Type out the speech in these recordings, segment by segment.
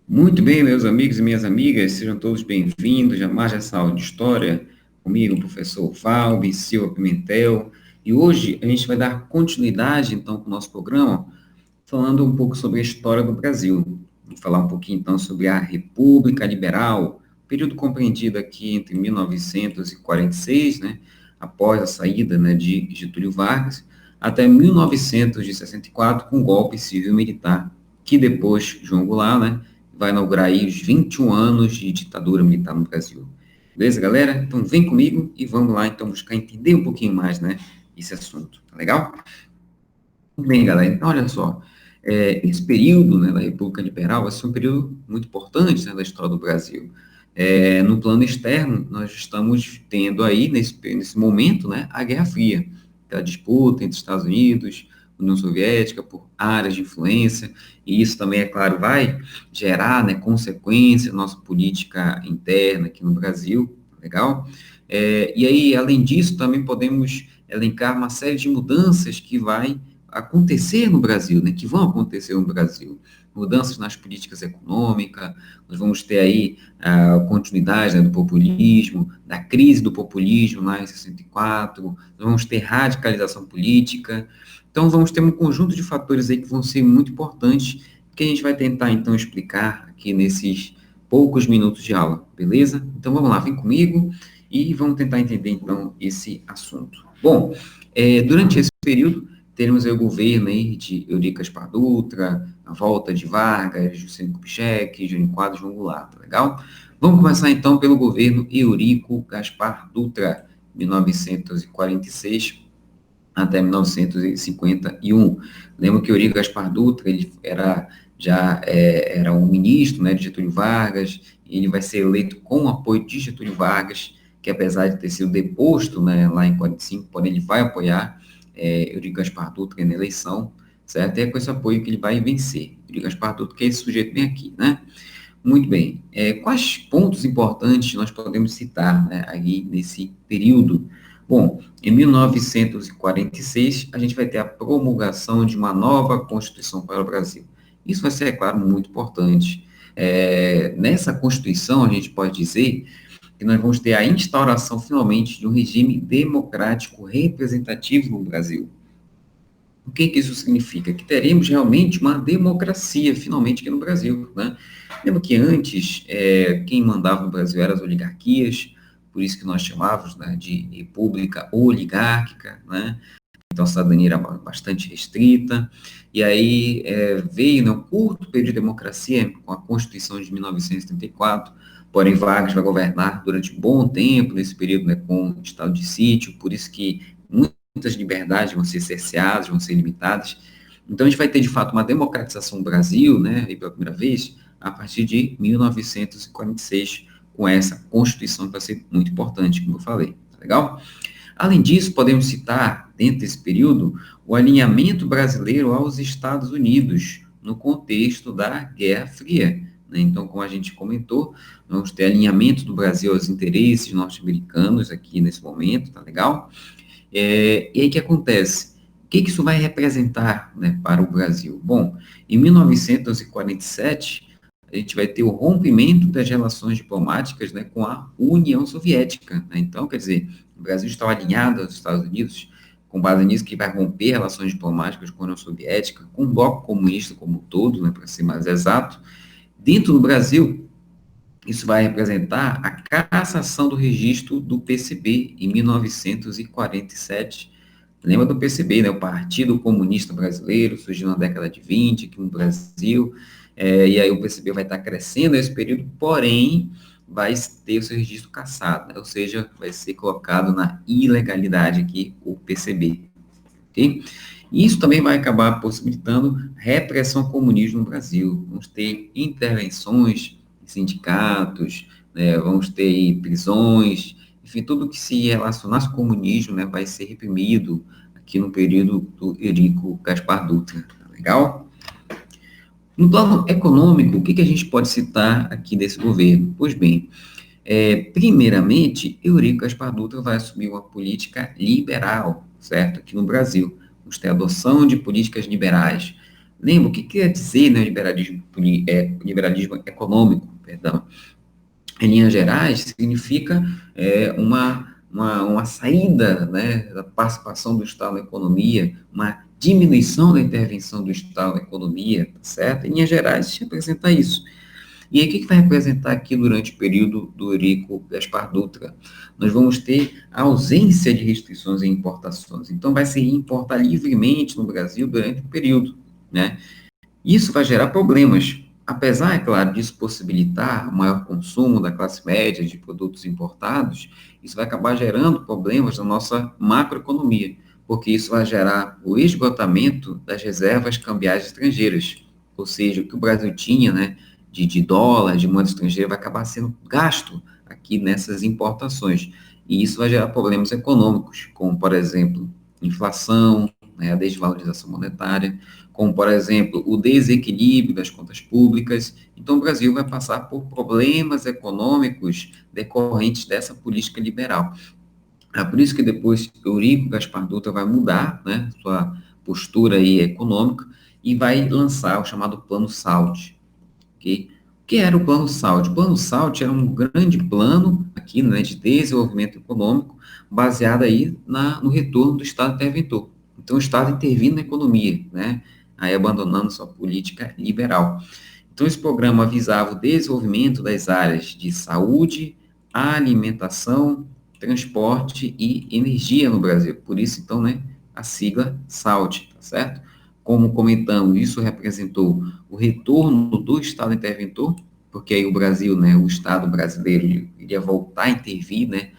Muito bem, meus amigos e minhas amigas, sejam todos bem-vindos a mais essa aula de História, comigo, o professor Valbe Silva Pimentel, e hoje a gente vai dar continuidade, então, para o nosso programa, falando um pouco sobre a história do Brasil. Vamos falar um pouquinho, então, sobre a República Liberal, período compreendido aqui entre 1946, né, após a saída, né, de Getúlio Vargas, até 1964, com o golpe civil-militar, que depois João Goulart, né, vai inaugurar aí os 21 anos de ditadura militar no Brasil. Beleza, galera? Então, vem comigo e vamos lá, então, buscar entender um pouquinho mais, né, esse assunto. Tá legal? Bem, galera, então olha só, esse período, né, da República Liberal vai ser um período muito importante, né, da história do Brasil. No plano externo, nós estamos tendo aí, nesse momento, né, a Guerra Fria, aquela disputa entre Estados Unidos, União Soviética, por áreas de influência, e isso também, é claro, vai gerar, né, consequência na nossa política interna aqui no Brasil, legal? E aí, além disso, também podemos elencar uma série de mudanças que vai acontecer no Brasil, né, que vão acontecer no Brasil. Mudanças nas políticas econômicas, nós vamos ter aí a continuidade, né, do populismo, da crise do populismo lá em 64, nós vamos ter radicalização política. Então, vamos ter um conjunto de fatores aí que vão ser muito importantes, que a gente vai tentar, então, explicar aqui nesses poucos minutos de aula, beleza? Então, vamos lá, vem comigo e vamos tentar entender, então, esse assunto. Bom, durante esse período, teremos aí o governo aí de Eurico Gaspar Dutra, a volta de Vargas, Juscelino Kubitschek, Jânio Quadros, João Goulart, tá legal? Vamos começar então pelo governo Eurico Gaspar Dutra, 1946 até 1951. Lembro que Eurico Gaspar Dutra, ele era um ministro, né, de Getúlio Vargas, e ele vai ser eleito com o apoio de Getúlio Vargas, que apesar de ter sido deposto, né, lá em 45, porém ele vai apoiar Eurico Gaspar Dutra na eleição, certo? E é com esse apoio que ele vai vencer. Eurico Gaspar Dutra, que é esse sujeito bem aqui, né? Muito bem. Quais pontos importantes nós podemos citar, né, aí nesse período? Bom, em 1946, a gente vai ter a promulgação de uma nova Constituição para o Brasil. Isso vai ser, é claro, muito importante. Nessa Constituição, a gente pode dizer que nós vamos ter a instauração, finalmente, de um regime democrático representativo no Brasil. O que que isso significa? Que teremos realmente uma democracia, finalmente, aqui no Brasil, né? Lembra que antes, quem mandava no Brasil eram as oligarquias, por isso que nós chamávamos, né, de república oligárquica, né? Então a cidadania era bastante restrita, e aí veio, né, um curto período de democracia com a Constituição de 1934, porém Vargas vai governar durante um bom tempo nesse período, né, com estado de sítio, por isso que muitas liberdades vão ser cerceadas, vão ser limitadas. Então a gente vai ter de fato uma democratização do Brasil, né, e pela primeira vez, a partir de 1946, com essa Constituição que vai ser muito importante, como eu falei, tá legal? Além disso, podemos citar, dentro desse período, o alinhamento brasileiro aos Estados Unidos, no contexto da Guerra Fria, né? Então, como a gente comentou, vamos ter alinhamento do Brasil aos interesses norte-americanos aqui nesse momento, tá legal? E aí o que acontece? O que isso vai representar, né, para o Brasil? Bom, em 1947, a gente vai ter o rompimento das relações diplomáticas, né, com a União Soviética, né? Então, quer dizer, o Brasil está alinhado aos Estados Unidos, com base nisso que vai romper relações diplomáticas com a União Soviética, com o bloco comunista como um todo, né, para ser mais exato. Dentro do Brasil, isso vai representar a cassação do registro do PCB em 1947. Lembra do PCB, né? O Partido Comunista Brasileiro, surgiu na década de 20 aqui no Brasil, e aí o PCB vai estar crescendo nesse período, porém vai ter o seu registro cassado, né? Ou seja, vai ser colocado na ilegalidade aqui o PCB, ok? E isso também vai acabar possibilitando repressão ao comunismo no Brasil. Vamos ter intervenções em sindicatos, né, vamos ter aí prisões, enfim, tudo que se relacionasse com o comunismo, né, vai ser reprimido aqui no período do Eurico Gaspar Dutra. Tá legal? No plano econômico, o que a gente pode citar aqui desse governo? Pois bem, primeiramente, Eurico Gaspar Dutra vai assumir uma política liberal, certo? Aqui no Brasil. Vamos ter a adoção de políticas liberais. Lembra, o que quer dizer, né, liberalismo econômico, perdão? Em linhas gerais, significa uma saída, né, da participação do Estado na economia, uma diminuição da intervenção do Estado na economia, tá certo? Em linhas gerais, representa isso. E aí, o que vai representar aqui durante o período do Eurico Gaspar Dutra? Nós vamos ter a ausência de restrições em importações. Então, vai se importar livremente no Brasil durante o período, né? Isso vai gerar problemas. Apesar, é claro, disso possibilitar o maior consumo da classe média de produtos importados, isso vai acabar gerando problemas na nossa macroeconomia, porque isso vai gerar o esgotamento das reservas cambiais estrangeiras, ou seja, o que o Brasil tinha, né, de dólar, de moeda estrangeira, vai acabar sendo gasto aqui nessas importações. E isso vai gerar problemas econômicos, como, por exemplo, inflação, né, a desvalorização monetária, como, por exemplo, o desequilíbrio das contas públicas. Então, o Brasil vai passar por problemas econômicos decorrentes dessa política liberal. É por isso que depois Eurico Gaspar Dutra vai mudar, né, sua postura aí econômica e vai lançar o chamado Plano Salt. Okay? O que era o Plano Salt? O Plano Salt era um grande plano aqui, né, de desenvolvimento econômico baseado aí no retorno do Estado interventor. Então, o Estado intervindo na economia, né, aí abandonando sua política liberal. Então, esse programa visava o desenvolvimento das áreas de saúde, alimentação, transporte e energia no Brasil. Por isso, então, né, a sigla SALT, tá certo? Como comentamos, isso representou o retorno do Estado interventor, porque aí o Brasil, né, o Estado brasileiro iria voltar a intervir, né,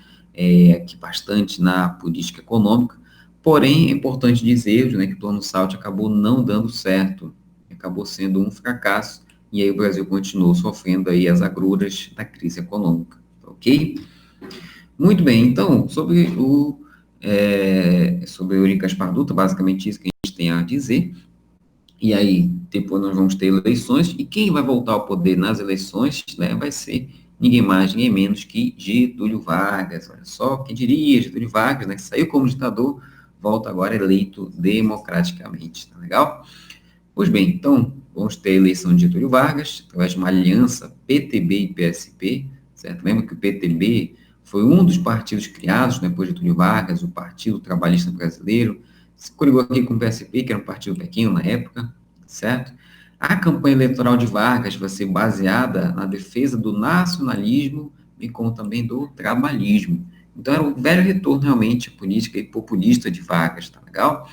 aqui bastante na política econômica. Porém, é importante dizer, né, que o Plano SALT acabou não dando certo, acabou sendo um fracasso, e aí o Brasil continuou sofrendo aí as agruras da crise econômica, ok? Muito bem, então, sobre o Eurico Gaspar Dutra, basicamente isso que a gente tem a dizer. E aí, depois nós vamos ter eleições, e quem vai voltar ao poder nas eleições, né, vai ser ninguém mais, ninguém menos que Getúlio Vargas. Olha só, quem diria, Getúlio Vargas, né, que saiu como ditador, volta agora eleito democraticamente, tá legal? Pois bem, então, vamos ter a eleição de Getúlio Vargas, através de uma aliança PTB e PSP, certo? Lembra que o PTB foi um dos partidos criados, né, por Getúlio Vargas, o Partido Trabalhista Brasileiro, se coligou aqui com o PSP, que era um partido pequeno na época, certo? A campanha eleitoral de Vargas vai ser baseada na defesa do nacionalismo e como também do trabalhismo. Então, era o velho retorno, realmente, à política e populista de Vargas, tá legal?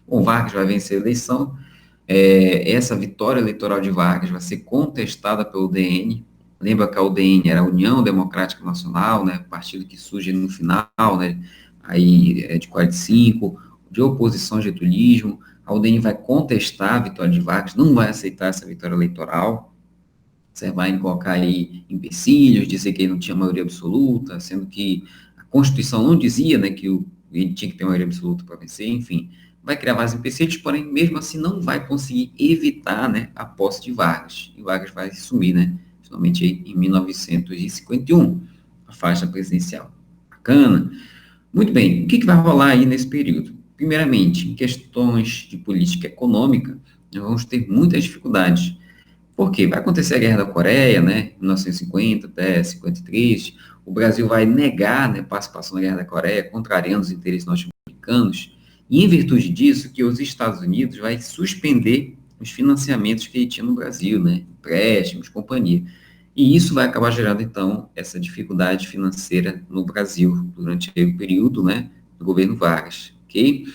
Bom, Vargas vai vencer a eleição, essa vitória eleitoral de Vargas vai ser contestada pelo DN. Lembra que a UDN era a União Democrática Nacional, né, partido que surge no final, né, aí de 45, de oposição ao getulismo. A UDN vai contestar a vitória de Vargas, não vai aceitar essa vitória eleitoral. Você vai colocar aí empecilhos, dizer que ele não tinha maioria absoluta, sendo que a Constituição não dizia, né, que ele tinha que ter maioria absoluta para vencer, enfim vai criar vários empecilhos, porém, mesmo assim, não vai conseguir evitar, né, a posse de Vargas. E Vargas vai sumir, né, finalmente aí, em 1951, a faixa presidencial. Bacana. Muito bem, o que vai rolar aí nesse período? Primeiramente, em questões de política econômica, nós vamos ter muitas dificuldades. Por quê? Vai acontecer a Guerra da Coreia, né, 1950 até 53, o Brasil vai negar, né, participação na Guerra da Coreia, contrariando os interesses norte-americanos, e em virtude disso, que os Estados Unidos vai suspender os financiamentos que ele tinha no Brasil, né, empréstimos, companhia. E isso vai acabar gerando, então, essa dificuldade financeira no Brasil, durante o período, né, do governo Vargas, ok?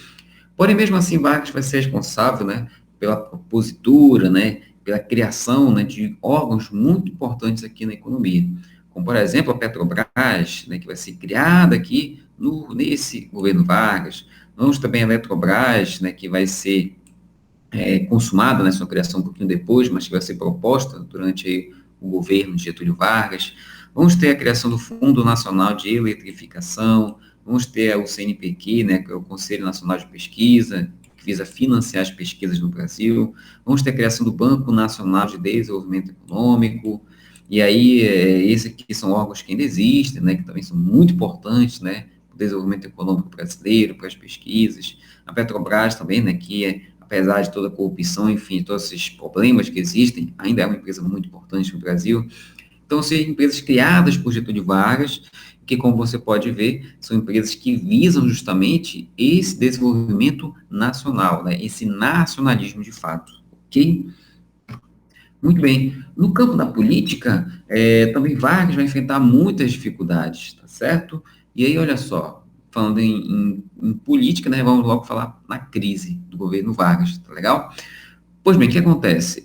Porém, mesmo assim, Vargas vai ser responsável, né, pela propositura, né, pela criação, né, de órgãos muito importantes aqui na economia, como, por exemplo, a Petrobras, né, que vai ser criada aqui nesse governo Vargas. Vamos também a Eletrobras, né, que vai ser consumada, né, sua criação um pouquinho depois, mas que vai ser proposta durante aí, o governo de Getúlio Vargas. Vamos ter a criação do Fundo Nacional de Eletrificação, vamos ter o CNPq, né, que é o Conselho Nacional de Pesquisa, que visa financiar as pesquisas no Brasil. Vamos ter a criação do Banco Nacional de Desenvolvimento Econômico, e aí esses aqui são órgãos que ainda existem, né, que também são muito importantes, né, para o desenvolvimento econômico brasileiro, para as pesquisas. A Petrobras também, né, que é apesar de toda a corrupção, enfim, todos esses problemas que existem, ainda é uma empresa muito importante no Brasil. Então, são empresas criadas por Getúlio Vargas, que, como você pode ver, são empresas que visam justamente esse desenvolvimento nacional, né? Esse nacionalismo de fato, ok? Muito bem. No campo da política, também Vargas vai enfrentar muitas dificuldades, tá certo? E aí, olha só, falando em política, né, vamos logo falar na crise do governo Vargas, tá legal? Pois bem, o que acontece?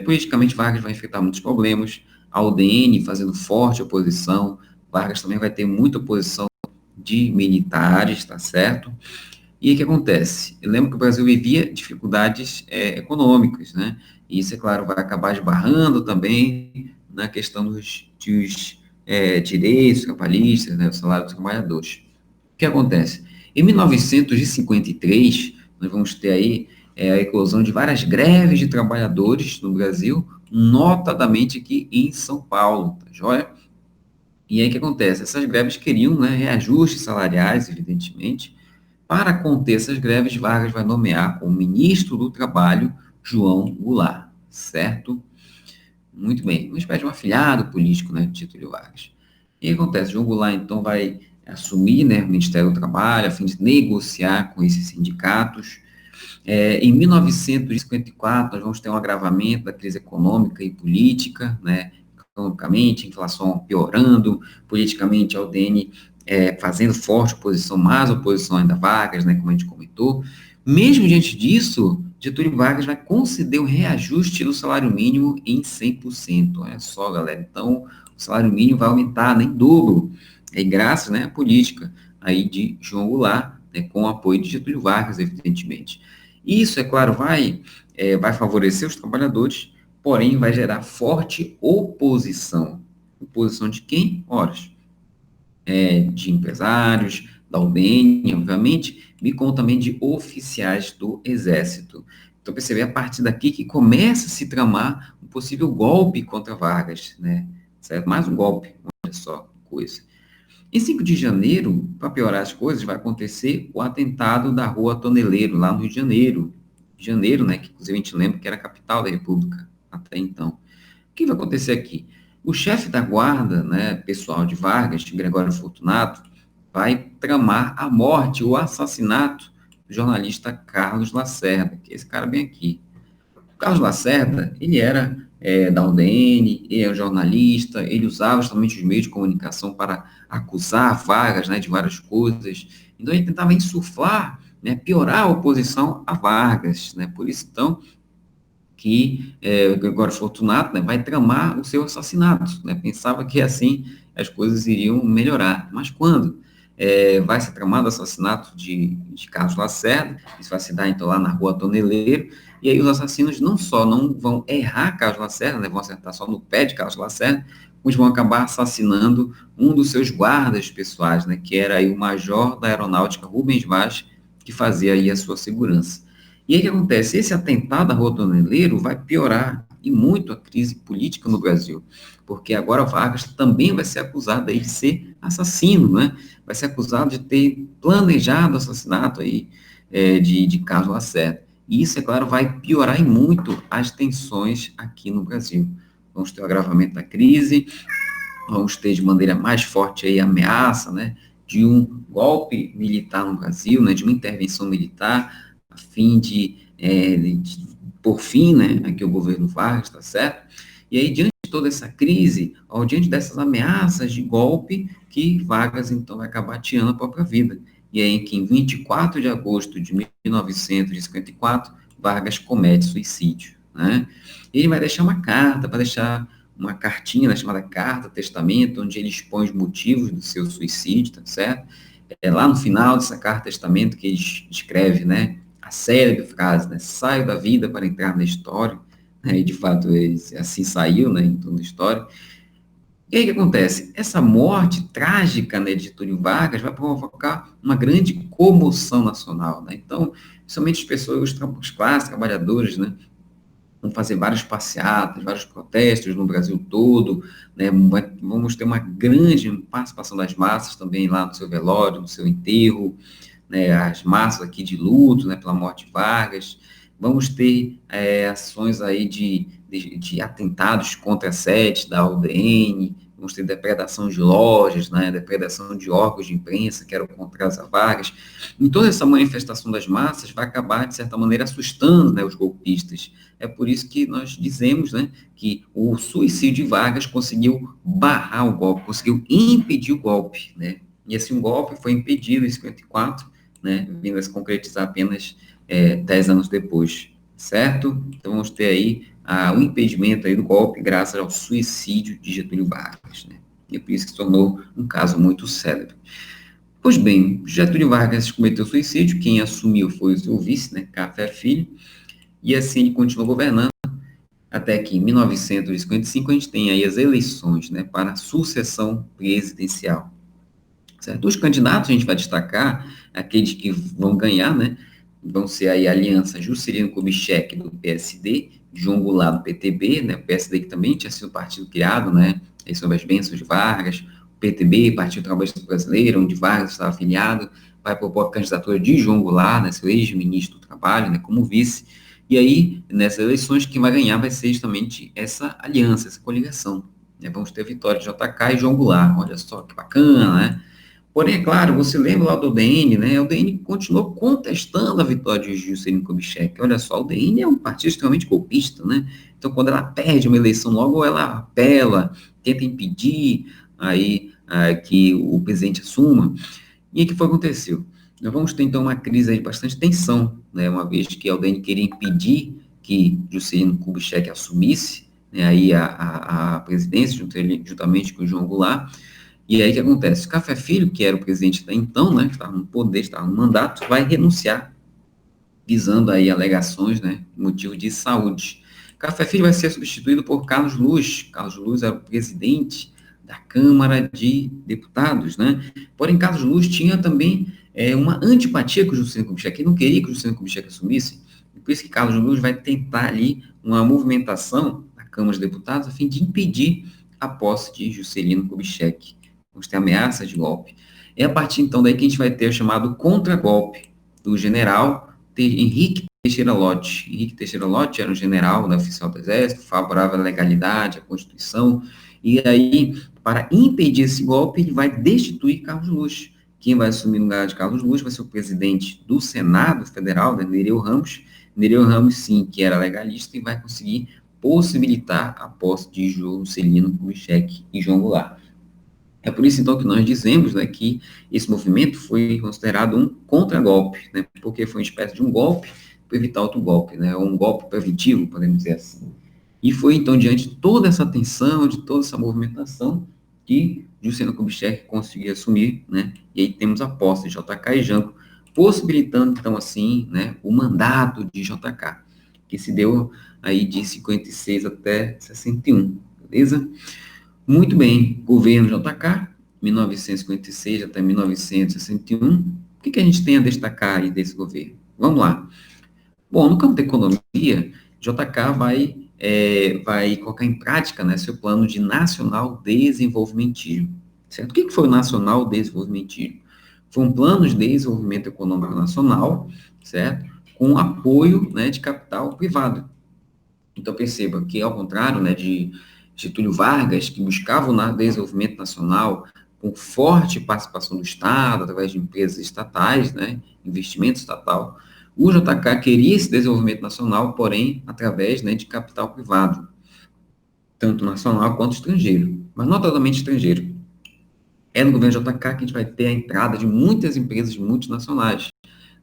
Politicamente, Vargas vai enfrentar muitos problemas, a UDN fazendo forte oposição, Vargas também vai ter muita oposição de militares, tá certo? E aí o que acontece? Eu lembro que o Brasil vivia dificuldades econômicas, né? E isso, é claro, vai acabar esbarrando também na questão dos direitos trabalhistas, né? O salário dos trabalhadores. O que acontece? Em 1953, nós vamos ter aí a eclosão de várias greves de trabalhadores no Brasil, notadamente aqui em São Paulo, tá joia? E aí o que acontece? Essas greves queriam, né, reajustes salariais, evidentemente. Para conter essas greves, Vargas vai nomear como ministro do Trabalho João Goulart, certo? Muito bem, uma espécie de um afilhado político, né, de Getúlio Vargas. E aí acontece, João Goulart, então, vai assumir, né, o Ministério do Trabalho, a fim de negociar com esses sindicatos. Em 1954, nós vamos ter um agravamento da crise econômica e política, né, economicamente, a inflação piorando, politicamente, a UDN fazendo forte oposição, mais oposição ainda a Vargas, né, como a gente comentou. Mesmo diante disso, Getúlio Vargas vai conceder o reajuste do salário mínimo em 100%. Olha só, galera. Então, o salário mínimo vai aumentar, nem dobro. Graças, né, à política aí de João Goulart, né, com o apoio de Getúlio Vargas, evidentemente. Isso, é claro, vai favorecer os trabalhadores, porém vai gerar forte oposição. Oposição de quem? Ora, de empresários, da UDN, obviamente, me como também de oficiais do Exército. Então, perceber a partir daqui que começa a se tramar um possível golpe contra Vargas, né? Certo? Mais um golpe, olha só que coisa. Em 5 de janeiro, para piorar as coisas, vai acontecer o atentado da Rua Toneleiro, lá no Rio de Janeiro. Janeiro, né, que inclusive a gente lembra que era a capital da República até então. O que vai acontecer aqui? O chefe da guarda, né, pessoal de Vargas, Gregório Fortunato, vai tramar a morte, o assassinato do jornalista Carlos Lacerda, que é esse cara bem aqui. O Carlos Lacerda, ele era da UDN, ele é um jornalista, ele usava justamente os meios de comunicação para acusar Vargas, né, de várias coisas. Então, ele tentava insuflar, né, piorar a oposição a Vargas, né, por isso, então, que o Gregório Fortunato, né, vai tramar o seu assassinato, né, pensava que assim as coisas iriam melhorar, mas quando vai ser tramado o assassinato de Carlos Lacerda, isso vai se dar então lá na Rua Toneleiro, e aí os assassinos não só não vão errar Carlos Lacerda, né, vão acertar só no pé de Carlos Lacerda, mas vão acabar assassinando um dos seus guardas pessoais, né, que era aí o major da aeronáutica Rubens Vaz, que fazia aí a sua segurança. E aí o que acontece? Esse atentado à Rua Toneleiro vai piorar e muito a crise política no Brasil, porque agora Vargas também vai ser acusado aí de ser assassino, né? Vai ser acusado de ter planejado o assassinato aí de Carlos Lacerda. E isso, é claro, vai piorar e muito as tensões aqui no Brasil. Vamos ter o agravamento da crise, vamos ter de maneira mais forte aí a ameaça, né, de um golpe militar no Brasil, né, de uma intervenção militar, a fim de por fim, né, aqui o governo Vargas, tá certo? E aí, diante de toda essa crise, ou diante dessas ameaças de golpe, que Vargas, então, vai acabar tirando a própria vida. E aí, que em 24 de agosto de 1954, Vargas comete suicídio, né? Ele vai deixar uma carta, vai deixar uma cartinha, né, chamada Carta Testamento, onde ele expõe os motivos do seu suicídio, tá certo? Lá no final dessa Carta Testamento que ele escreve, né, a célebre frase, né, saio da vida para entrar na história, né, e de fato ele assim saiu, né, em toda a história. E aí o que acontece? Essa morte trágica, né, de Getúlio Vargas vai provocar uma grande comoção nacional, né? Então, principalmente as pessoas, os classes trabalhadores, né, vão fazer várias passeatas, vários protestos no Brasil todo, né? Vamos ter uma grande participação das massas também lá no seu velório, no seu enterro, né? As massas aqui de luto, né, pela morte de Vargas, vamos ter ações aí de atentados contra sedes da UDN, vamos ter depredação de lojas, né, depredação de órgãos de imprensa, que eram contra as Vargas. Em toda essa manifestação das massas vai acabar, de certa maneira, assustando, né, os golpistas. É por isso que nós dizemos, né, que o suicídio de Vargas conseguiu barrar o golpe, conseguiu impedir o golpe, né? E assim, um golpe foi impedido em 54, né, vindo a se concretizar apenas 10 anos depois, certo? Então, vamos ter aí o impedimento aí do golpe graças ao suicídio de Getúlio Vargas, né? E é por isso que se tornou um caso muito célebre. Pois bem, Getúlio Vargas cometeu suicídio, quem assumiu foi o seu vice, né, Café Filho, e assim ele continuou governando, até que em 1955 a gente tem aí as eleições, né, para a sucessão presidencial. Certo? Os candidatos a gente vai destacar, aqueles que vão ganhar, né, vão ser aí a aliança Juscelino Kubitschek do PSD, João Goulart do PTB, né, o PSD que também tinha sido partido criado, né, aí sob as bênçãos de Vargas, o PTB, Partido Trabalhista Brasileiro, onde Vargas estava afiliado, vai propor a candidatura de João Goulart, né, seu ex-ministro do Trabalho, né, como vice, e aí, nessas eleições, quem vai ganhar vai ser justamente essa aliança, essa coligação, né, vamos ter a vitória de JK e João Goulart, olha só que bacana, né. Porém, é claro, você lembra lá do DN, né? O DN continuou contestando a vitória de Juscelino Kubitschek. Olha só, o DN é um partido extremamente golpista, né? Então, quando ela perde uma eleição, logo ela apela, tenta impedir aí que o presidente assuma. E aí, o que foi que aconteceu? Nós vamos ter, então, uma crise aí de bastante tensão, né? Uma vez que a UDN queria impedir que Juscelino Kubitschek assumisse, né, aí a presidência, juntamente com o João Goulart. E aí o que acontece? Café Filho, que era o presidente até então, né, que estava no poder, estava no mandato, vai renunciar, visando aí alegações, né, motivo de saúde. Café Filho vai ser substituído por Carlos Luz. Carlos Luz era o presidente da Câmara de Deputados, né? Porém, Carlos Luz tinha também uma antipatia com o Juscelino Kubitschek, ele não queria que o Juscelino Kubitschek assumisse, e por isso que Carlos Luz vai tentar ali uma movimentação da Câmara de Deputados a fim de impedir a posse de Juscelino Kubitschek. Vamos ter ameaça de golpe. É a partir, então, daí que a gente vai ter o chamado contragolpe do general Henrique Teixeira Lott. Henrique Teixeira Lott era um general, né, oficial do Exército, favorável à legalidade, à Constituição, e aí, para impedir esse golpe, ele vai destituir Carlos Luz. Quem vai assumir no lugar de Carlos Luz vai ser o presidente do Senado Federal, né, Nereu Ramos. Nereu Ramos, sim, que era legalista, e vai conseguir possibilitar a posse de Juscelino Kubitschek e João Goulart. É por isso, então, que nós dizemos, né, que esse movimento foi considerado um contragolpe, né, porque foi uma espécie de um golpe para evitar outro golpe, né, um golpe preventivo, podemos dizer assim. E foi, então, diante de toda essa tensão, de toda essa movimentação, que Juscelino Kubitschek conseguiu assumir, né, e aí temos a posse de JK e Jango, possibilitando, então, assim, né, o mandato de JK, que se deu aí de 56 até 61, beleza? Muito bem, governo JK, 1956 até 1961. O que a gente tem a destacar aí desse governo? Vamos lá. Bom, no campo da economia, JK vai colocar em prática, né, seu plano de nacional desenvolvimentismo. Certo? O que foi o nacional desenvolvimentismo? Foi um plano de desenvolvimento econômico nacional, certo? Com apoio, né, de capital privado. Então, perceba que, ao contrário, né, de Getúlio Vargas, que buscava o desenvolvimento nacional com forte participação do Estado, através de empresas estatais, né, investimento estatal, o JK queria esse desenvolvimento nacional, porém, através, né, de capital privado, tanto nacional quanto estrangeiro, mas não totalmente estrangeiro. É no governo JK que a gente vai ter a entrada de muitas empresas multinacionais,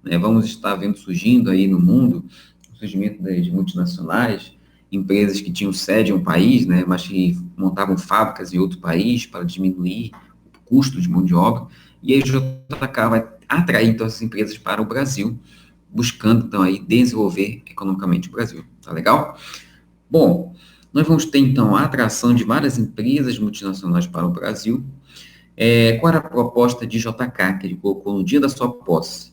né? Vamos estar vendo surgindo aí no mundo o surgimento das multinacionais, empresas que tinham sede em um país, né, mas que montavam fábricas em outro país para diminuir o custo de mão de obra, e aí o JK vai atrair, então, essas empresas para o Brasil, buscando, então, aí, desenvolver economicamente o Brasil. Tá legal? Bom, nós vamos ter, então, a atração de várias empresas multinacionais para o Brasil. Qual era a proposta de JK, que ele colocou no dia da sua posse?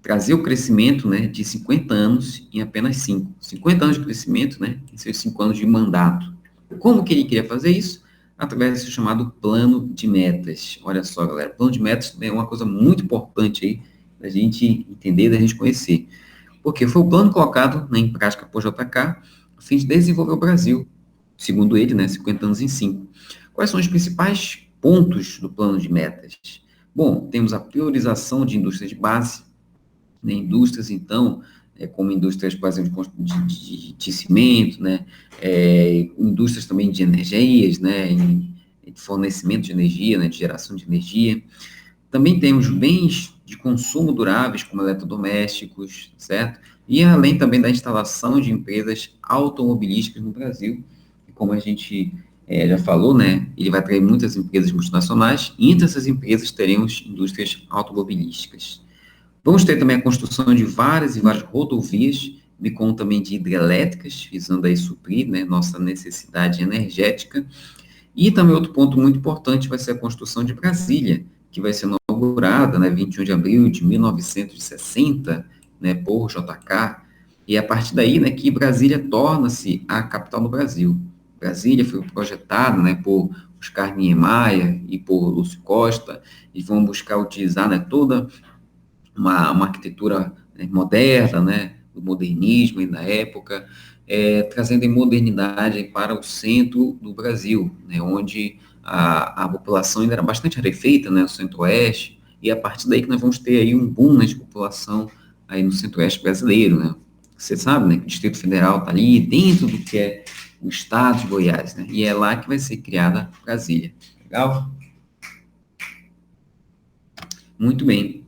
Trazer o crescimento, né, de 50 anos em apenas 5. 50 anos de crescimento, né, em seus 5 anos de mandato. Como que ele queria fazer isso? Através do chamado plano de metas. Olha só, galera, plano de metas é uma coisa muito importante aí da gente entender, da gente conhecer. porque foi o plano colocado, né, em prática por JK, a fim de desenvolver o Brasil, segundo ele, né, 50 anos em 5. Quais são os principais pontos do plano de metas? Bom, temos a priorização de indústrias de base, né, indústrias, então, como indústrias, por exemplo, de cimento, né, indústrias também de energias, né, de fornecimento de energia, né, de geração de energia. Também temos bens de consumo duráveis, como eletrodomésticos, certo? E além também da instalação de empresas automobilísticas no Brasil, e como a gente já falou, né, ele vai atrair muitas empresas multinacionais, e entre essas empresas teremos indústrias automobilísticas. Vamos ter também a construção de várias e várias rodovias, bem como também de hidrelétricas, visando aí suprir, né, nossa necessidade energética. E também outro ponto muito importante vai ser a construção de Brasília, que vai ser inaugurada, né, 21 de abril de 1960, né, por JK, e a partir daí, né, que Brasília torna-se a capital do Brasil. Brasília foi projetada, né, por Oscar Niemeyer e por Lúcio Costa, e vão buscar utilizar, né, toda uma arquitetura, né, moderna, né, do modernismo na época, trazendo a modernidade para o centro do Brasil, né, onde a população ainda era bastante rarefeita, né, no centro-oeste, e a partir daí que nós vamos ter aí um boom, né, de população aí no centro-oeste brasileiro, né. Você sabe, né, que o Distrito Federal está ali dentro do que é o estado de Goiás, né, e é lá que vai ser criada Brasília. Legal? Muito bem.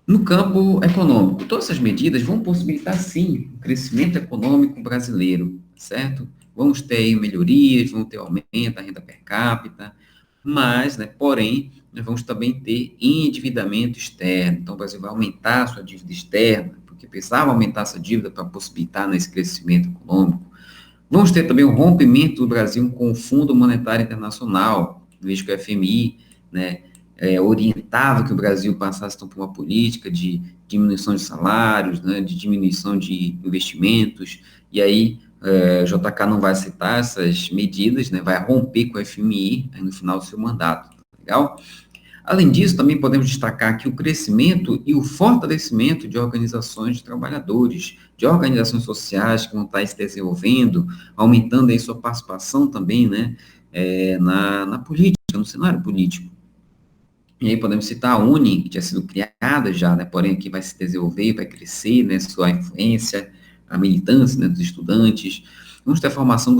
No campo econômico, todas essas medidas vão possibilitar, sim, o crescimento econômico brasileiro, certo? Vamos ter aí melhorias, vamos ter aumento da renda per capita, mas, né, porém, nós vamos também ter endividamento externo. Então, o Brasil vai aumentar a sua dívida externa, porque precisava aumentar essa dívida para possibilitar, né, esse crescimento econômico. Vamos ter também o rompimento do Brasil com o Fundo Monetário Internacional, vejo que o FMI, né, orientava que o Brasil passasse então, por uma política de diminuição de salários, né, de diminuição de investimentos, e aí JK não vai aceitar essas medidas, né, vai romper com o FMI no final do seu mandato, legal? Além disso, também podemos destacar que o crescimento e o fortalecimento de organizações de trabalhadores, de organizações sociais que vão estar se desenvolvendo, aumentando aí sua participação também, né, na política, no cenário político. E aí podemos citar a UNE, que tinha sido criada já, né, porém que vai se desenvolver, vai crescer, né, sua influência, a militância, né, dos estudantes. Vamos ter a formação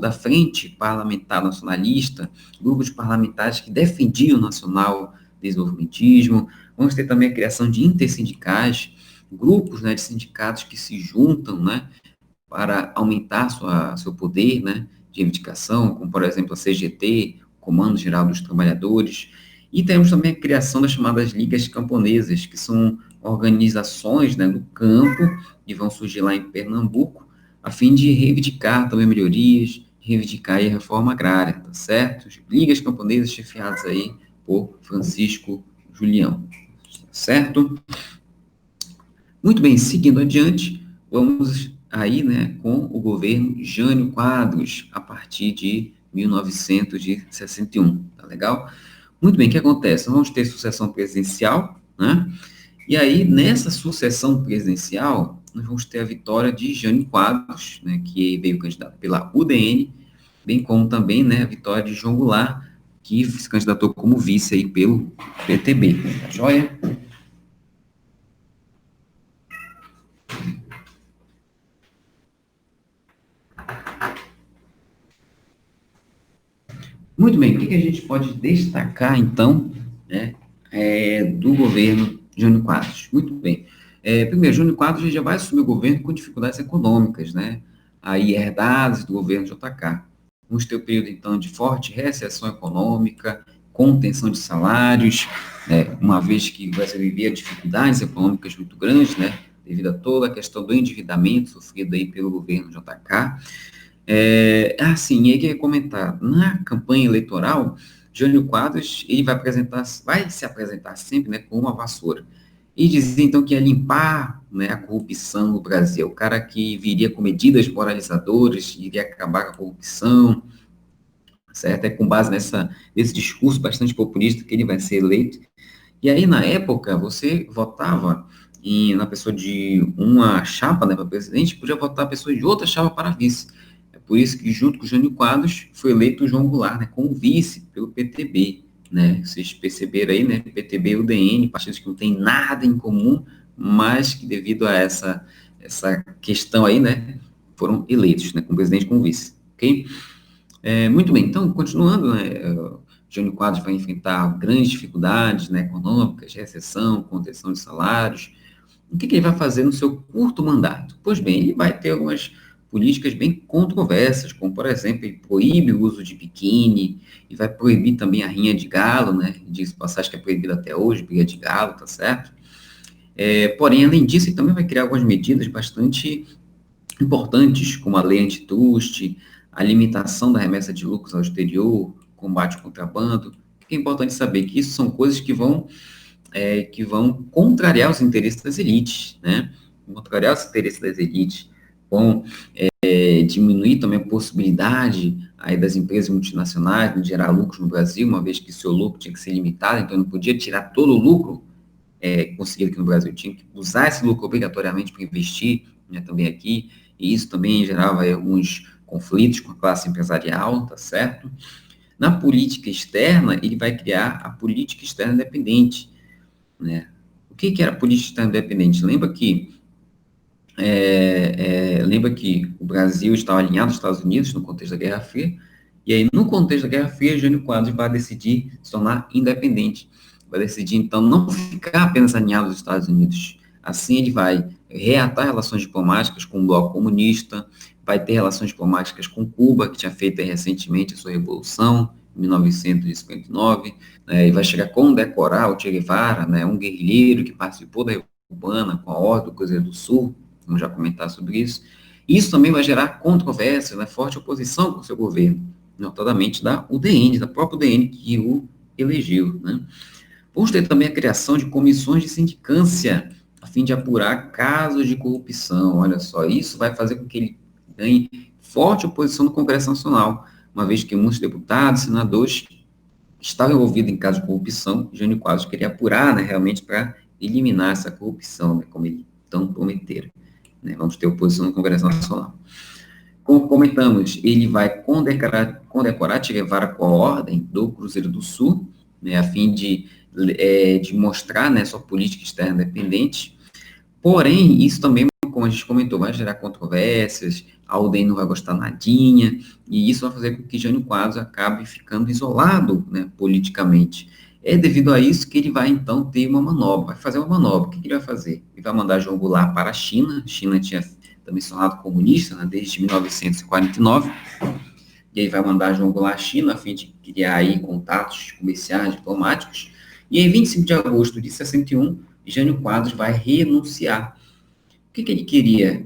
da Frente Parlamentar Nacionalista, grupos parlamentares que defendiam o nacional desenvolvimentismo. Vamos ter também a criação de intersindicais, grupos, né, de sindicatos que se juntam, né, para aumentar seu poder, né, de reivindicação, como, por exemplo, a CGT, Comando Geral dos Trabalhadores. E temos também a criação das chamadas ligas camponesas, que são organizações, né, do campo, que vão surgir lá em Pernambuco, a fim de reivindicar também melhorias, reivindicar aí a reforma agrária, tá certo? Ligas camponesas chefiadas aí por Francisco Julião, certo? Muito bem, seguindo adiante, vamos aí, né, com o governo Jânio Quadros, a partir de 1961, tá legal? Muito bem, o que acontece? Vamos ter sucessão presidencial, né? E aí, nessa sucessão presidencial, nós vamos ter a vitória de Jânio Quadros, né, que veio candidato pela UDN, bem como também, né, a vitória de João Goulart, que se candidatou como vice aí pelo PTB, tá joia? Muito bem, o que a gente pode destacar, então, né, do governo Jânio Quadros? Muito bem. Primeiro, Jânio Quadros já vai assumir o governo com dificuldades econômicas, né, aí herdadas do governo JK. Vamos ter o período, então, de forte recessão econômica, contenção de salários, né, uma vez que o Brasil vivia dificuldades econômicas muito grandes, né, devido a toda a questão do endividamento sofrido aí pelo governo JK. Sim, eu queria comentar, na campanha eleitoral, Jânio Quadros, ele vai se apresentar sempre, né, com uma vassoura, e dizia, então, que ia limpar, né, a corrupção no Brasil, o cara que viria com medidas moralizadoras, iria acabar com a corrupção, certo? É com base nesse discurso bastante populista que ele vai ser eleito, e aí, na época, você votava na pessoa de uma chapa, né, para presidente, podia votar a pessoa de outra chapa para vice. É por isso que, junto com o Jânio Quadros, foi eleito o João Goulart, né, como vice pelo PTB, né? Vocês perceberam aí, né? PTB e UDN, partidos que não têm nada em comum, mas que devido a essa questão aí, né, foram eleitos, né, como presidente e como vice, ok? Muito bem, então, continuando, né, Jânio Quadros vai enfrentar grandes dificuldades, né, econômicas, recessão, contenção de salários. O que ele vai fazer no seu curto mandato? Pois bem, ele vai ter algumas políticas bem controversas, como, por exemplo, ele proíbe o uso de biquíni, e vai proibir também a rinha de galo, né, diz passagem que é proibida até hoje, briga de galo, tá certo? Porém, além disso, ele também vai criar algumas medidas bastante importantes, como a lei antitruste, a limitação da remessa de lucros ao exterior, combate ao contrabando. O que é importante saber que isso são coisas que vão contrariar os interesses das elites, né? Contrariar os interesses das elites, vão diminuir também a possibilidade aí das empresas multinacionais de gerar lucros no Brasil, uma vez que seu lucro tinha que ser limitado, então não podia tirar todo o lucro conseguido aqui no Brasil, tinha que usar esse lucro obrigatoriamente para investir, né, também aqui, e isso também gerava aí alguns conflitos com a classe empresarial, tá certo? Na política externa, ele vai criar a política externa independente, né? O que era a política externa independente? Lembra que o Brasil estava alinhado aos Estados Unidos no contexto da Guerra Fria, e aí, no contexto da Guerra Fria, Jânio Quadros vai decidir se tornar independente, vai decidir, então, não ficar apenas alinhado aos Estados Unidos. Assim, ele vai reatar relações diplomáticas com o bloco comunista, vai ter relações diplomáticas com Cuba, que tinha feito recentemente a sua revolução, em 1959, né, e vai chegar a condecorar o Che Guevara, né, um guerrilheiro que participou da Revolução Cubana com a Ordem do Cruzeiro do Sul, vamos já comentar sobre isso. Isso também vai gerar controvérsia, né, forte oposição com o seu governo, notadamente da UDN, da própria UDN que o elegeu, né. Vamos ter também a criação de comissões de sindicância, a fim de apurar casos de corrupção. Olha só, isso vai fazer com que ele ganhe forte oposição no Congresso Nacional, uma vez que muitos deputados, senadores estavam envolvidos em casos de corrupção, Jânio Quadros queria apurar, né, realmente para eliminar essa corrupção, né, como ele tão prometeram. Né, vamos ter oposição no Congresso Nacional. Como comentamos, ele vai condecorar Che Guevara com a Ordem do Cruzeiro do Sul, né, a fim de mostrar, né, sua política externa independente. Porém, isso também, como a gente comentou, vai gerar controvérsias, a UDN não vai gostar nadinha, e isso vai fazer com que Jânio Quadros acabe ficando isolado, né, politicamente. É devido a isso que ele vai, então, ter uma manobra, vai fazer uma manobra. O que ele vai fazer? Ele vai mandar João Goulart para a China tinha também se tornado comunista, né, desde 1949, e aí vai mandar João Goulart à China, a fim de criar aí contatos comerciais, diplomáticos, e em 25 de agosto de 61, Jânio Quadros vai renunciar. O que ele queria?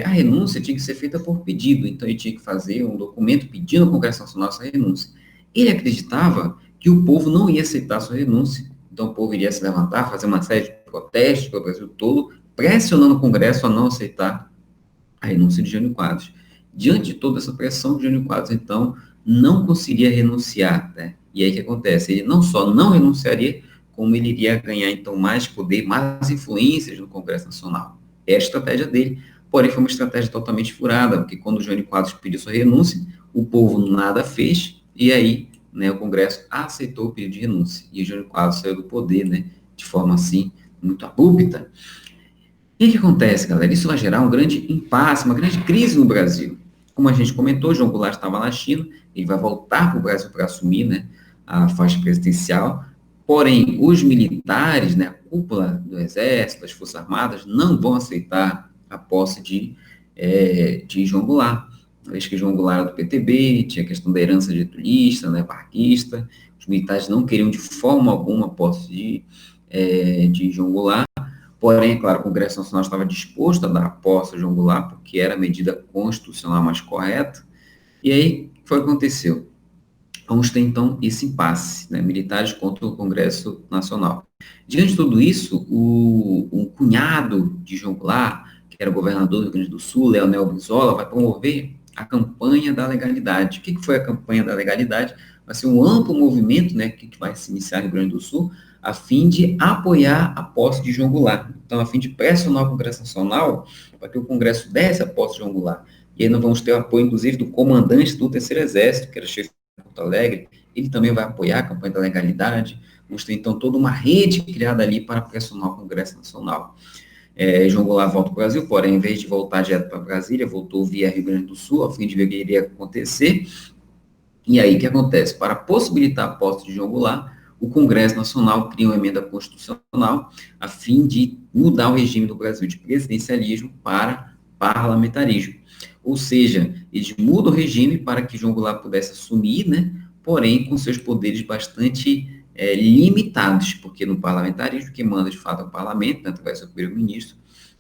A renúncia tinha que ser feita por pedido, então ele tinha que fazer um documento pedindo ao Congresso Nacional essa renúncia. Ele acreditava que o povo não ia aceitar sua renúncia, então o povo iria se levantar, fazer uma série de protestos pelo Brasil todo, pressionando o Congresso a não aceitar a renúncia de Jânio Quadros. Diante de toda essa pressão, Jânio Quadros, então, não conseguiria renunciar, né? E aí o que acontece? Ele não só não renunciaria, como ele iria ganhar, então, mais poder, mais influências no Congresso Nacional. É a estratégia dele, porém foi uma estratégia totalmente furada, porque quando o Jânio Quadros pediu sua renúncia, o povo nada fez, e aí, né, o Congresso aceitou o pedido de renúncia, e o Jânio Quadros saiu do poder, né, de forma, assim, muito abrupta. E o que acontece, galera? Isso vai gerar um grande impasse, uma grande crise no Brasil. Como a gente comentou, João Goulart estava na China, ele vai voltar para o Brasil para assumir, né, a faixa presidencial, porém, os militares, né, a cúpula do Exército, das Forças Armadas, não vão aceitar a posse de João Goulart. Uma vez que João Goulart era do PTB, tinha a questão da herança getulista, né, parquista, os militares não queriam de forma alguma a posse de João Goulart. Porém, é claro, o Congresso Nacional estava disposto a dar a posse a João Goulart, porque era a medida constitucional mais correta. E aí, o que foi que aconteceu? Vamos ter, então, esse impasse, né, militares contra o Congresso Nacional. Diante de tudo isso, o cunhado de João Goulart, que era governador do Rio Grande do Sul, Leonel Brizola, vai promover a campanha da legalidade. O que foi a campanha da legalidade? Vai ser um amplo movimento, né, que vai se iniciar no Rio Grande do Sul, a fim de apoiar a posse de João Goulart. Então, a fim de pressionar o Congresso Nacional para que o Congresso desse a posse de João Goulart. E aí nós vamos ter o apoio, inclusive, do comandante do Terceiro Exército, que era chefe de Porto Alegre, ele também vai apoiar a campanha da legalidade. Vamos ter, então, toda uma rede criada ali para pressionar o Congresso Nacional. João Goulart volta para o Brasil, porém, em vez de voltar direto para Brasília, voltou via Rio Grande do Sul, a fim de ver o que iria acontecer. E aí, o que acontece? Para possibilitar a posse de João Goulart, o Congresso Nacional cria uma emenda constitucional a fim de mudar o regime do Brasil de presidencialismo para parlamentarismo. Ou seja, eles mudam o regime para que João Goulart pudesse assumir, né, porém com seus poderes bastante limitados, porque no parlamentarismo quem manda de fato é o parlamento, tanto vai ser o primeiro-ministro,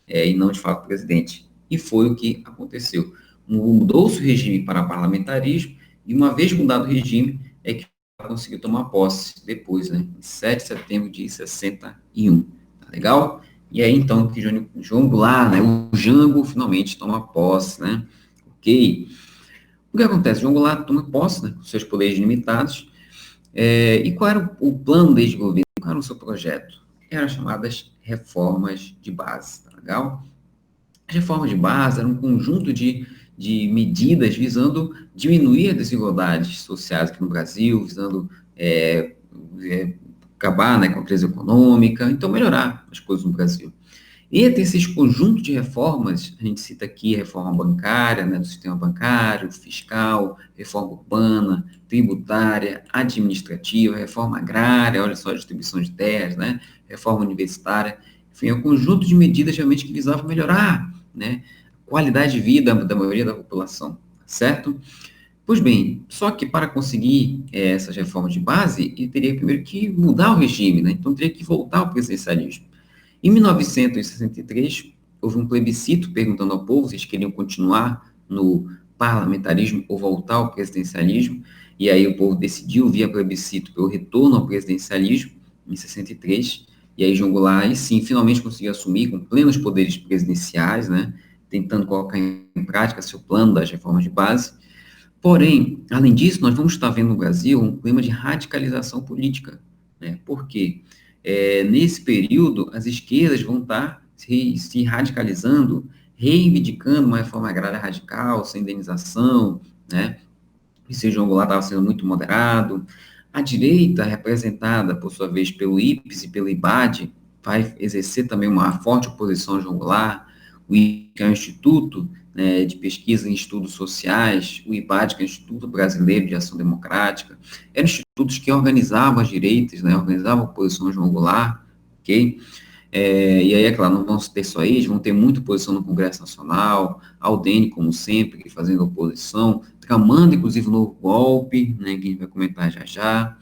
e não de fato o presidente. E foi o que aconteceu. Mudou-se o regime para parlamentarismo, e uma vez mudado o regime, é que conseguiu tomar posse depois, né, em 7 de setembro de 61. Tá legal? E aí, então, que João Goulart, né, o Jango, finalmente toma posse, né? Ok. O que acontece? João Goulart toma posse, né, com seus poderes limitados. E qual era o plano deste governo? Qual era o seu projeto? Eram chamadas reformas de base, tá legal? As reformas de base eram um conjunto de medidas visando diminuir as desigualdades sociais aqui no Brasil, visando acabar, né, com a crise econômica, então melhorar as coisas no Brasil. E entre esses conjuntos de reformas, a gente cita aqui a reforma bancária, né, do sistema bancário, fiscal, reforma urbana, tributária, administrativa, reforma agrária, olha só a distribuição de terras, né, reforma universitária, enfim, é um conjunto de medidas realmente que visavam melhorar, né, a qualidade de vida da maioria da população, certo? Pois bem, só que para conseguir essas reformas de base, ele teria primeiro que mudar o regime, né, então teria que voltar ao presidencialismo. Em 1963, houve um plebiscito perguntando ao povo se eles queriam continuar no parlamentarismo ou voltar ao presidencialismo, e aí o povo decidiu, via plebiscito, pelo retorno ao presidencialismo, em 63, e aí João Goulart, aí sim, finalmente conseguiu assumir com plenos poderes presidenciais, né, tentando colocar em prática seu plano das reformas de base. Porém, além disso, nós vamos estar vendo no Brasil um clima de radicalização política, né, por quê? Nesse período, as esquerdas vão estar se radicalizando, reivindicando uma reforma agrária radical, sem indenização, né? E se João Goulart estava sendo muito moderado. A direita, representada, por sua vez, pelo IPES e pelo IBAD, vai exercer também uma forte oposição a João Goulart. O IPES, que é o Instituto, né, de Pesquisa em Estudos Sociais, o IBAD, que é o Instituto Brasileiro de Ação Democrática, eram institutos que organizavam as direitas, né, organizavam a oposição a João Goulart, ok? E aí, é claro, não vão ter só eles, vão ter muita oposição no Congresso Nacional, a UDN, como sempre, fazendo oposição, tramando, inclusive, um novo golpe, né, que a gente vai comentar já já.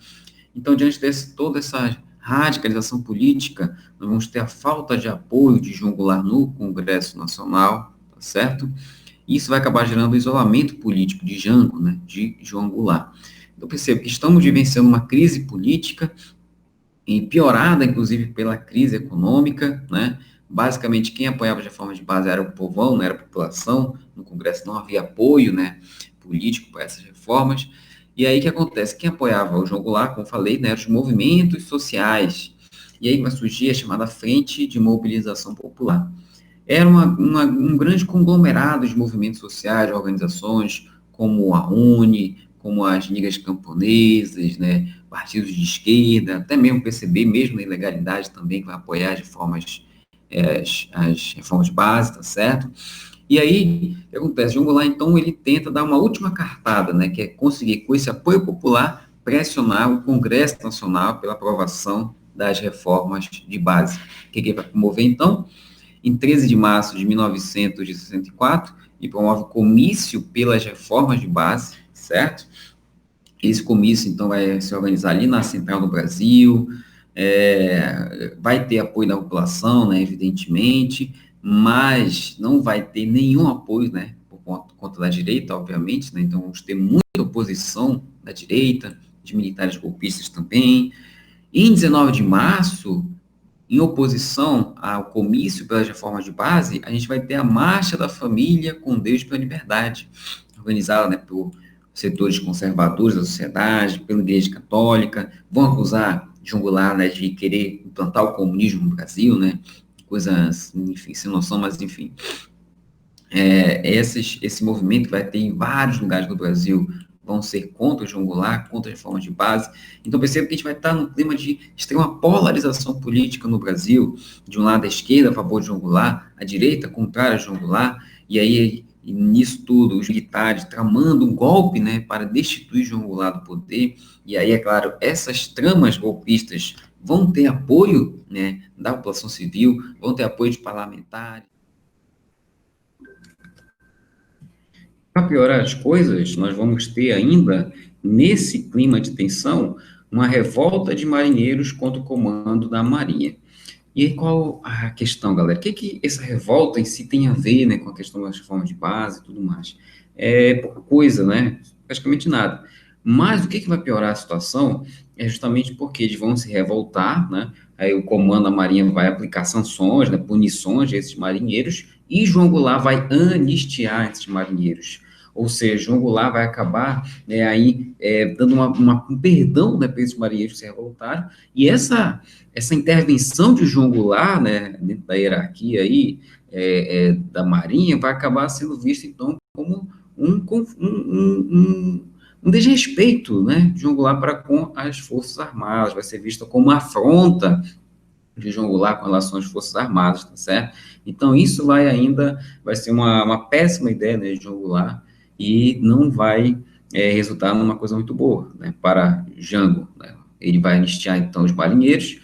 Então, diante de toda essa radicalização política, nós vamos ter a falta de apoio de João Goulart no Congresso Nacional, tá certo? E isso vai acabar gerando o isolamento político de Jango, né, de João Goulart. Então, percebo que estamos vivenciando uma crise política, e piorada, inclusive, pela crise econômica, né? Basicamente, quem apoiava as reformas de base era o povão, não era a população. No Congresso não havia apoio, né, político para essas reformas. E aí, o que acontece? Quem apoiava o João Goulart, como falei, né, eram os movimentos sociais. E aí vai surgir a chamada Frente de Mobilização Popular. Era um grande conglomerado de movimentos sociais, de organizações, como a UNE, como as ligas camponesas, né, partidos de esquerda, até mesmo o PCB, mesmo na ilegalidade também, que vai apoiar as reformas, as reformas básicas, tá certo? E aí, o que acontece? João Goulart, então, ele tenta dar uma última cartada, né, que é conseguir, com esse apoio popular, pressionar o Congresso Nacional pela aprovação das reformas de base. O que ele vai promover, então? Em 13 de março de 1964, e promove o comício pelas reformas de base, certo? Esse comício, então, vai se organizar ali na Central do Brasil, vai ter apoio da população, né, evidentemente, mas não vai ter nenhum apoio, né, por conta da direita, obviamente, né, então vamos ter muita oposição da direita, de militares golpistas também. Em 19 de março, em oposição ao comício pelas reformas de base, a gente vai ter a Marcha da Família com Deus pela Liberdade, organizada, né, por setores conservadores da sociedade, pela Igreja Católica, vão acusar João Goulart, né, de querer implantar o comunismo no Brasil, né, coisas, enfim, sem noção, mas enfim. Esse movimento vai ter em vários lugares do Brasil, vão ser contra o João Goulart, contra a reforma de base. Então, percebo que a gente vai estar num clima de extrema polarização política no Brasil, de um lado a esquerda a favor de João Goulart, a direita contrária a João Goulart, e aí, nisso tudo, os militares tramando um golpe, né, para destituir João Goulart do poder, e aí, é claro, essas tramas golpistas vão ter apoio, né, da população civil, vão ter apoio de parlamentares. Para piorar as coisas, nós vamos ter ainda, nesse clima de tensão, uma revolta de marinheiros contra o comando da Marinha. E aí, qual a questão, galera? O que essa revolta em si tem a ver, né, com a questão das reformas de base e tudo mais? É pouca coisa, né? Praticamente nada. Mas o que vai piorar a situação é justamente porque eles vão se revoltar, né? Aí o comando da Marinha vai aplicar sanções, né, punições a esses marinheiros, e João Goulart vai anistiar esses marinheiros. Ou seja, João Goulart vai acabar, né, aí dando um perdão, né, para esses marinheiros que se revoltaram, e essa intervenção de João Goulart, né, dentro da hierarquia aí, da Marinha, vai acabar sendo vista, então, como um desrespeito, né, de João Goulart para com as Forças Armadas, vai ser vista como uma afronta de João Goulart com relação às Forças Armadas, tá certo? Então, isso vai ser uma péssima ideia, né, de João Goulart, e não vai resultar numa coisa muito boa, né, para Jango, né? Ele vai anistiar, então, os marinheiros,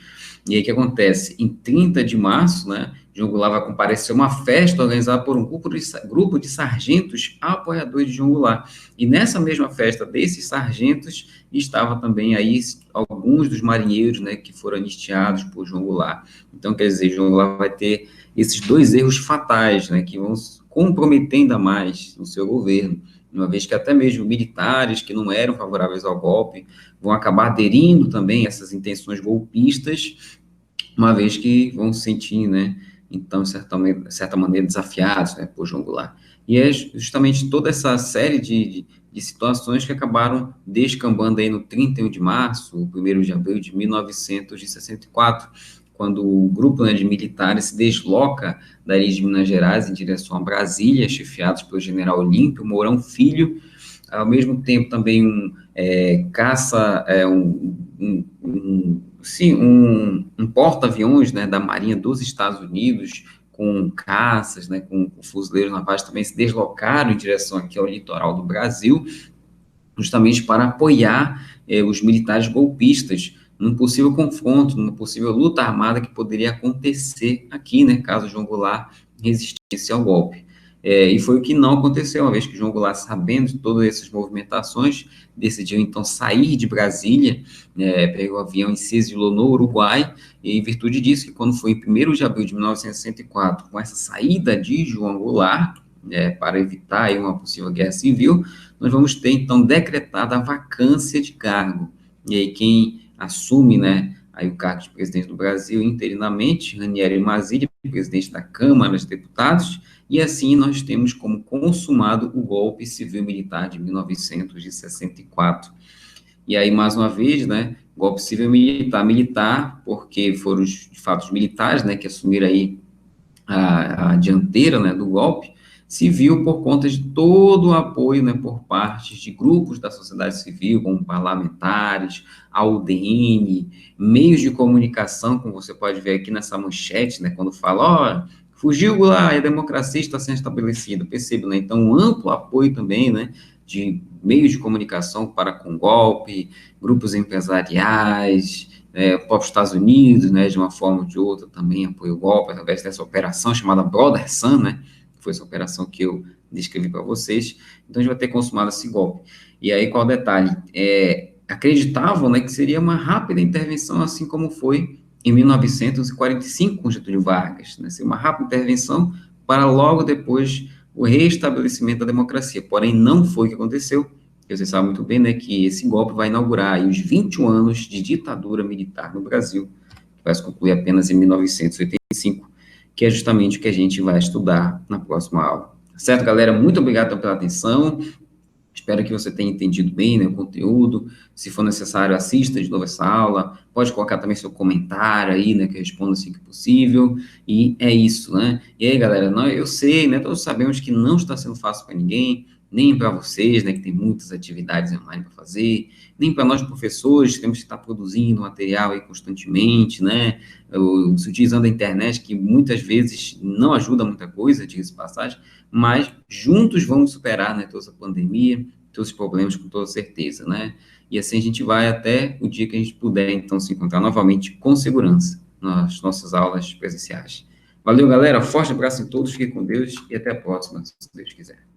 e aí o que acontece? Em 30 de março, né, João Goulart vai comparecer a uma festa organizada por um grupo de sargentos apoiadores de João Goulart. E nessa mesma festa desses sargentos, estava também aí alguns dos marinheiros, né, que foram anistiados por João Goulart. Então, quer dizer, João Goulart vai ter esses dois erros fatais, né, que vão comprometer ainda mais o seu governo, uma vez que até mesmo militares que não eram favoráveis ao golpe vão acabar aderindo também a essas intenções golpistas, uma vez que vão se sentir, né, então, de certa maneira, desafiados, né, por João Goulart. E é justamente toda essa série de situações que acabaram descambando aí no 31 de março, 1º de abril de 1964, quando o grupo, né, de militares se desloca da ilha de Minas Gerais em direção a Brasília, chefiados pelo general Olímpio Mourão Filho, ao mesmo tempo também um porta-aviões, né, da Marinha dos Estados Unidos, com caças, né, com fuzileiros navais, também se deslocaram em direção aqui ao litoral do Brasil, justamente para apoiar os militares golpistas num possível confronto, numa possível luta armada que poderia acontecer aqui, né, caso João Goulart resistisse ao golpe. E foi o que não aconteceu, uma vez que João Goulart, sabendo de todas essas movimentações, decidiu então sair de Brasília, pegou o avião e se exilou no Uruguai, e em virtude disso, que quando foi em 1º de abril de 1964, com essa saída de João Goulart, para evitar aí uma possível guerra civil, nós vamos ter então decretada a vacância de cargo. E aí quem assume, né, aí o cargo de presidente do Brasil interinamente, Ranieri Mazzilli, presidente da Câmara dos Deputados, e assim nós temos como consumado o golpe civil-militar de 1964. E aí, mais uma vez, né, golpe civil-militar, porque foram, de fato, os militares, né, que assumiram aí a dianteira, né, do golpe, civil por conta de todo o apoio, né, por parte de grupos da sociedade civil, como parlamentares, a UDN, meios de comunicação, como você pode ver aqui nessa manchete, né, quando fala, fugiu lá, a democracia está sendo estabelecida, percebe, né, então um amplo apoio também, né, de meios de comunicação para com golpe, grupos empresariais, o próprio Estados Unidos, né, de uma forma ou de outra, também apoiou o golpe, através dessa operação chamada Brother Sun, né, que foi essa operação que eu descrevi para vocês. Então, a gente vai ter consumado esse golpe. E aí, qual o detalhe? Acreditavam, né, que seria uma rápida intervenção, assim como foi em 1945 com Getúlio Vargas, né, seria uma rápida intervenção para logo depois o restabelecimento da democracia. Porém, não foi o que aconteceu. Você sabe muito bem, né, que esse golpe vai inaugurar aí os 21 anos de ditadura militar no Brasil, que vai se concluir apenas em 1985, que é justamente o que a gente vai estudar na próxima aula. Certo, galera? Muito obrigado pela atenção. Espero que você tenha entendido bem, né, o conteúdo. Se for necessário, assista de novo essa aula. Pode colocar também seu comentário aí, né, que eu respondo assim que possível. E é isso, né? E aí, galera, eu sei, né, todos sabemos que não está sendo fácil para ninguém, nem para vocês, né, que tem muitas atividades online para fazer, nem para nós professores, que temos que estar produzindo material aí constantemente, né, utilizando a internet, que muitas vezes não ajuda muita coisa, diga-se de passagem, mas juntos vamos superar, né, toda essa pandemia, todos os problemas com toda certeza, né? E assim a gente vai até o dia que a gente puder, então, se encontrar novamente com segurança nas nossas aulas presenciais. Valeu, galera. Forte abraço em todos, fiquem com Deus e até a próxima, se Deus quiser.